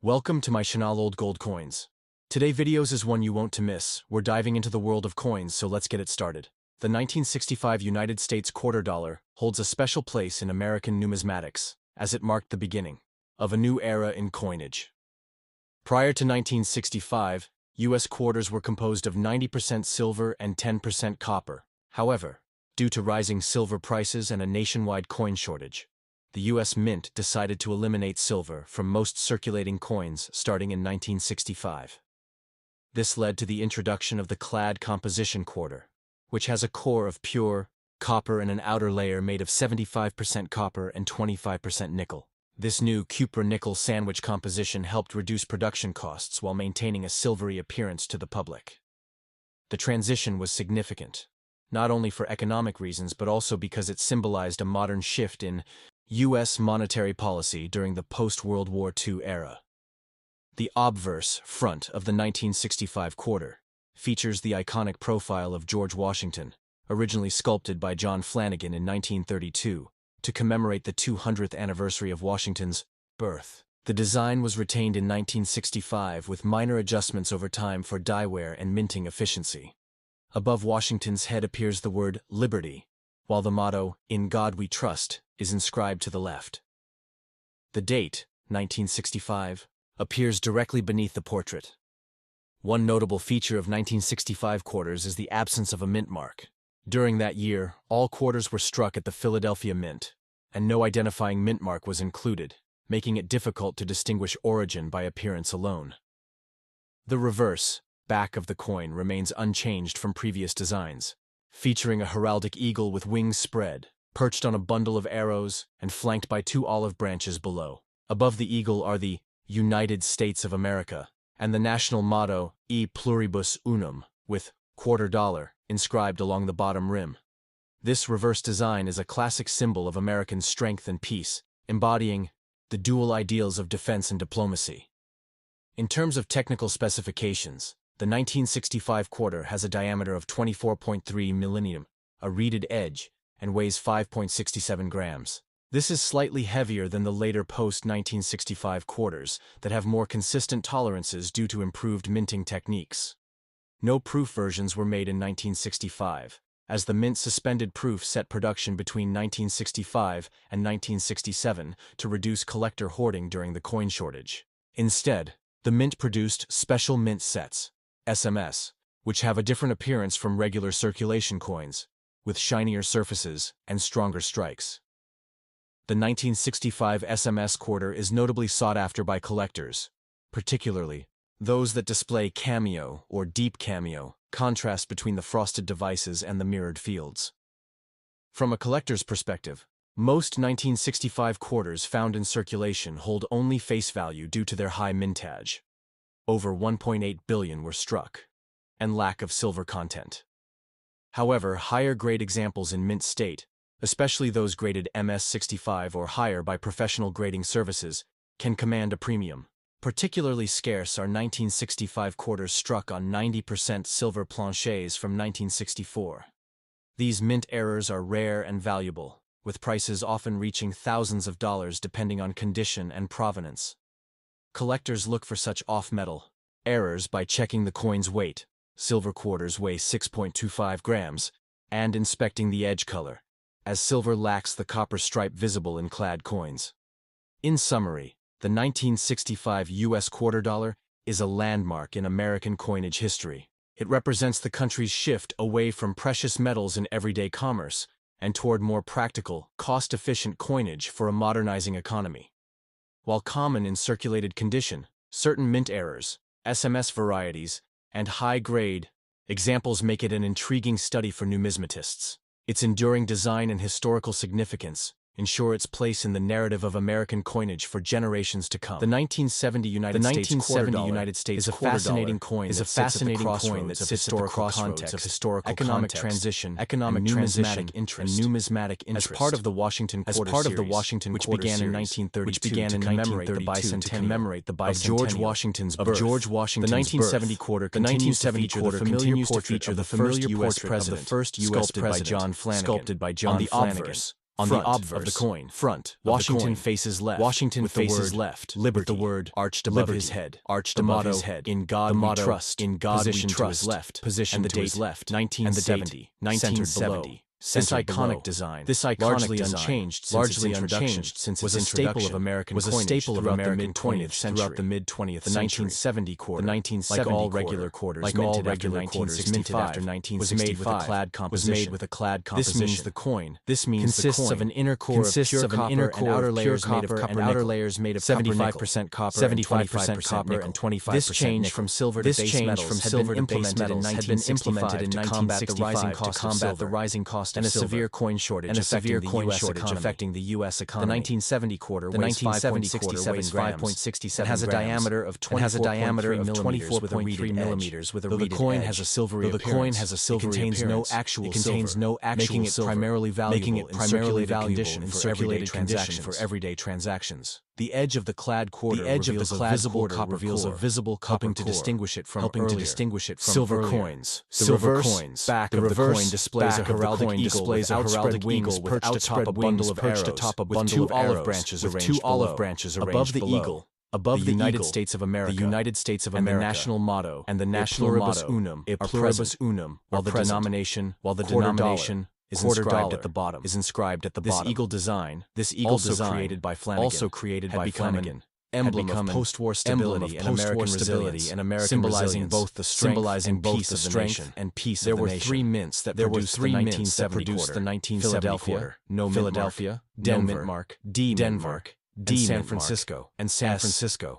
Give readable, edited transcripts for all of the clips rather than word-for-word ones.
Welcome to my channel Old Gold Coins. Today videos is one you won't to miss. We're diving into the world of coins, so let's get it started. The 1965 United States quarter dollar holds a special place in American numismatics, as it marked the beginning of a new era in coinage. Prior to 1965, U.S. quarters were composed of 90% silver and 10% copper. However, due to rising silver prices and a nationwide coin shortage, the U.S. Mint decided to eliminate silver from most circulating coins starting in 1965. This led to the introduction of the clad composition quarter, which has a core of pure copper and an outer layer made of 75% copper and 25% nickel. This new copper-nickel sandwich composition helped reduce production costs while maintaining a silvery appearance to the public. The transition was significant, not only for economic reasons but also because it symbolized a modern shift in U.S. monetary policy during the post-World War II era. The obverse front of the 1965 quarter features the iconic profile of George Washington, originally sculpted by John Flanagan in 1932 to commemorate the 200th anniversary of Washington's birth. The design was retained in 1965 with minor adjustments over time for die wear and minting efficiency. Above Washington's head appears the word Liberty, while the motto, "In God We Trust," is inscribed to the left. The date, 1965, appears directly beneath the portrait. One notable feature of 1965 quarters is the absence of a mint mark. During that year, all quarters were struck at the Philadelphia Mint, and no identifying mint mark was included, making it difficult to distinguish origin by appearance alone. The reverse, back of the coin remains unchanged from previous designs, featuring a heraldic eagle with wings spread, perched on a bundle of arrows and flanked by two olive branches below. Above the eagle are the United States of America and the national motto E pluribus unum, with quarter dollar inscribed along the bottom rim. This reverse design is a classic symbol of American strength and peace, embodying the dual ideals of defense and diplomacy. In terms of technical specifications, the 1965 quarter has a diameter of 24.3 mm, a reeded edge, and weighs 5.67 grams. This is slightly heavier than the later post-1965 quarters that have more consistent tolerances due to improved minting techniques. No proof versions were made in 1965, as the Mint suspended proof set production between 1965 and 1967 to reduce collector hoarding during the coin shortage. Instead, the Mint produced special mint sets, SMS, which have a different appearance from regular circulation coins, with shinier surfaces and stronger strikes. The 1965 SMS quarter is notably sought after by collectors, particularly those that display cameo or deep cameo, contrast between the frosted devices and the mirrored fields. From a collector's perspective, most 1965 quarters found in circulation hold only face value due to their high mintage. Over 1.8 billion were struck, and lack of silver content. However, higher-grade examples in mint state, especially those graded MS-65 or higher by professional grading services, can command a premium. Particularly scarce are 1965 quarters struck on 90% silver planchets from 1964. These mint errors are rare and valuable, with prices often reaching thousands of dollars depending on condition and provenance. Collectors look for such off-metal errors by checking the coin's weight. Silver quarters weigh 6.25 grams, and inspecting the edge color, as silver lacks the copper stripe visible in clad coins. In summary, the 1965 U.S. quarter dollar is a landmark in American coinage history. It represents the country's shift away from precious metals in everyday commerce and toward more practical, cost-efficient coinage for a modernizing economy. While common in circulated condition, certain mint errors, SMS varieties, and high-grade examples make it an intriguing study for numismatists. Its enduring design and historical significance ensure its place in the narrative of American coinage for generations to come. The 1970 United States quarter dollar is a fascinating coin that sits at the crossroads of historical context, economic transition, economic numismatic interest. As part of the Washington quarter series, which began in 1932 to commemorate the bicentennial of George Washington's birth. The 1970 quarter continues to feature the familiar portrait of the first U.S. president, sculpted by John Flanagan. On the obverse On the obverse of the coin, front, Washington faces left. Washington faces left. Liberty, with the word arched above his head. Arched above his head. In God we trust. In God we trust. Left. Position to his left. 1970. 1970. This iconic design, largely unchanged since its introduction, was a staple of American coinage throughout the mid-20th century. Throughout the mid-20th century, the 1970 quarter, like all regular quarters, minted after 1965, was made with a clad composition. This means the coin consists of an inner core of pure copper and outer layers made of 75% copper, 75% copper, and 25% nickel. This change from silver to base metals had been implemented in 1965 to combat the rising cost and a severe coin shortage affecting the U.S. economy. The 1970 quarter weighs 5.67 and has a diameter of 24.3 millimeters with a reeded edge. The coin has a silvery appearance. It contains no actual silver, making it primarily valuable in circulated conditions for everyday transactions. The edge of the clad quarter reveals a visible copper core, distinguish it from silver coins. The reverse back of the coin displays a heraldic eagle with outspread wings perched atop a bundle of arrows with two olive branches arranged above the eagle. Above the United States of America, and the national motto, e pluribus unum, while the denomination is inscribed at the bottom. This eagle design, created by Flanagan, emblem of post-war stability and American resilience, symbolizing both the strength and peace of the nation. There were three mints that produced the 1970 quarter: Philadelphia, Denver, San Francisco,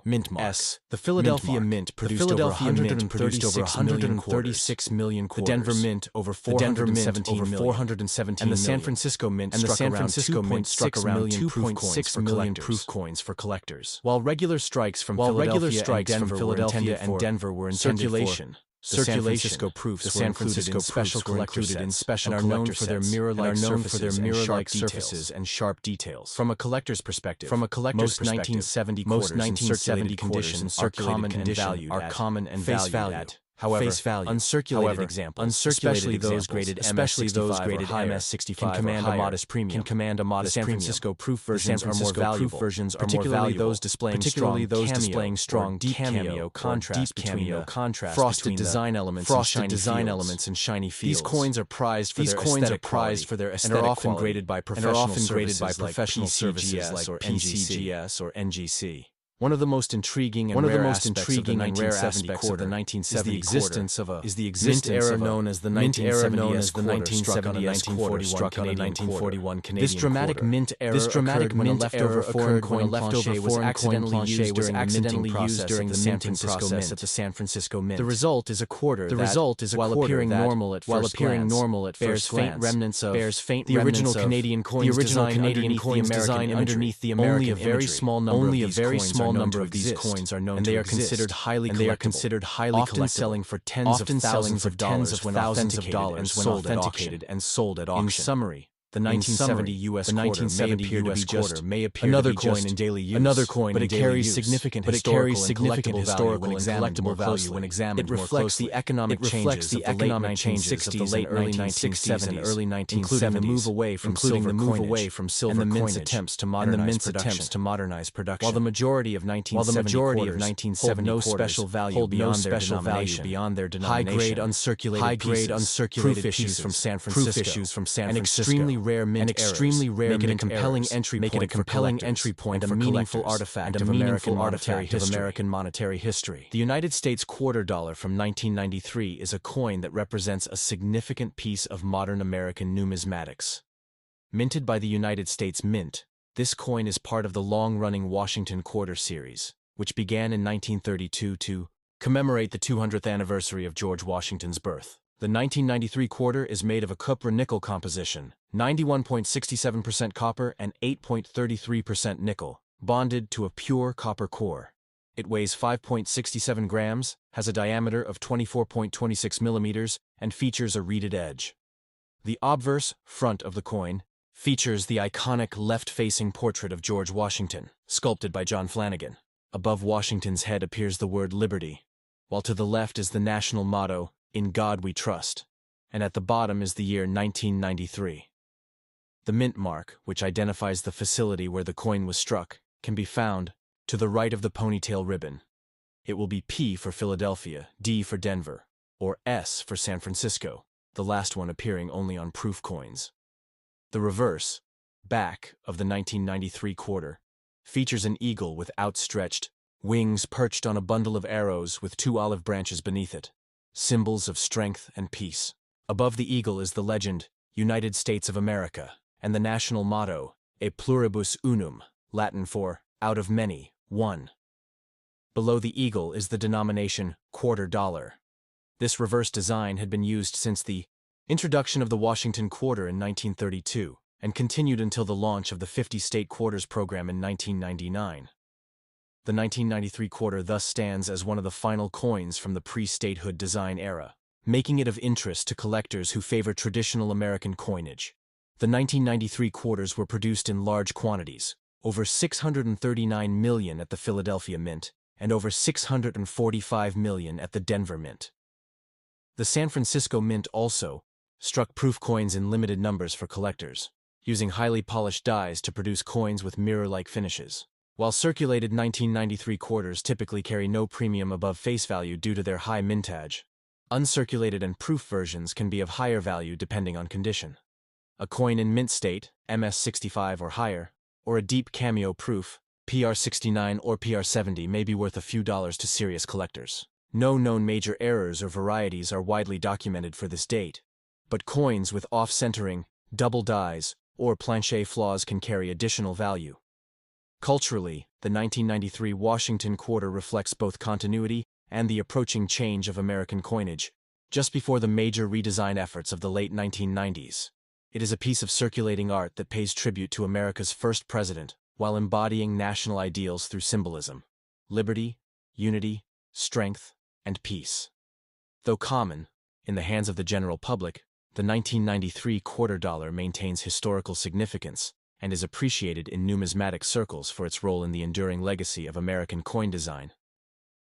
mint mark. The Philadelphia Mint produced over 136 million quarters. The Denver Mint over 417 million. And the San Francisco Mint struck around 2.6 million proof coins for collectors. While regular strikes from Philadelphia and Denver were in circulation, the San Francisco proofs were included in special collector sets and are known for their mirror-like surfaces and sharp details. From a collector's perspective, most 1970 quarters in circulated condition are common and valued at uncirculated examples, especially those graded MS65 can command a modest premium. The San Francisco proof versions are more valuable, particularly those displaying strong deep cameo contrast between frosted design elements and shiny fields. These coins are prized for their aesthetic and are often graded by professional services like PCGS or NGC. One of the most intriguing and rare aspects of the 1970 quarter is the existence of a mint era known as the 1970s quarter, struck on a 1941 Canadian quarter. This dramatic mint era occurred when a leftover foreign coin plancher was accidentally used during the minting process at the San Francisco Mint. The result is a quarter that, while appearing normal at first glance, bears faint remnants of the original Canadian coins designed underneath the American imagery. Only a very small number of these coins are known, and they are considered highly collectible, often selling for tens of thousands of dollars when authenticated and sold at auction. In summary, the 1970 U.S. quarter may appear another coin in daily use, but it carries significant historical and collectible value when examined. It reflects the economic changes of the late 1960s and early 1970s, including the move away from silver coinage and the mint's attempts to modernize production. While the majority of 1970 hold no special value beyond their denomination, high-grade uncirculated proof issues from San Francisco, and extremely rare mint errors make it a compelling entry point and a meaningful artifact of American monetary history. The United States quarter dollar from 1993 is a coin that represents a significant piece of modern American numismatics. Minted by the United States Mint, this coin is part of the long-running Washington Quarter series, which began in 1932 to commemorate the 200th anniversary of George Washington's birth. The 1993 quarter is made of a copper-nickel composition, 91.67% copper and 8.33% nickel, bonded to a pure copper core. It weighs 5.67 grams, has a diameter of 24.26 millimeters, and features a reeded edge. The obverse, front of the coin, features the iconic left-facing portrait of George Washington, sculpted by John Flanagan. Above Washington's head appears the word Liberty, while to the left is the national motto, "In God We Trust," and at the bottom is the year 1993. The mint mark, which identifies the facility where the coin was struck, can be found to the right of the ponytail ribbon. It will be P for Philadelphia, D for Denver, or S for San Francisco, the last one appearing only on proof coins. The reverse, back, of the 1993 quarter features an eagle with outstretched wings perched on a bundle of arrows with 2 olive branches beneath it, symbols of strength and peace. Above the eagle is the legend, United States of America, and the national motto, E pluribus unum, Latin for out of many, one. Below the eagle is the denomination quarter dollar. This reverse design had been used since the introduction of the Washington quarter in 1932 and continued until the launch of the 50-state quarters program in 1999. The 1993 quarter thus stands as one of the final coins from the pre-statehood design era, making it of interest to collectors who favor traditional American coinage. The 1993 quarters were produced in large quantities, over 639 million at the Philadelphia Mint and over 645 million at the Denver Mint. The San Francisco Mint also struck proof coins in limited numbers for collectors, using highly polished dies to produce coins with mirror-like finishes. While circulated 1993 quarters typically carry no premium above face value due to their high mintage, uncirculated and proof versions can be of higher value depending on condition. A coin in mint state, MS65 or higher, or a deep cameo proof, PR69 or PR70 may be worth a few dollars to serious collectors. No known major errors or varieties are widely documented for this date, but coins with off-centering, double dies, or planchet flaws can carry additional value. Culturally, the 1993 Washington quarter reflects both continuity and the approaching change of American coinage, just before the major redesign efforts of the late 1990s. It is a piece of circulating art that pays tribute to America's first president while embodying national ideals through symbolism: liberty, unity, strength, and peace. Though common, in the hands of the general public, the 1993 quarter dollar maintains historical significance and is appreciated in numismatic circles for its role in the enduring legacy of American coin design.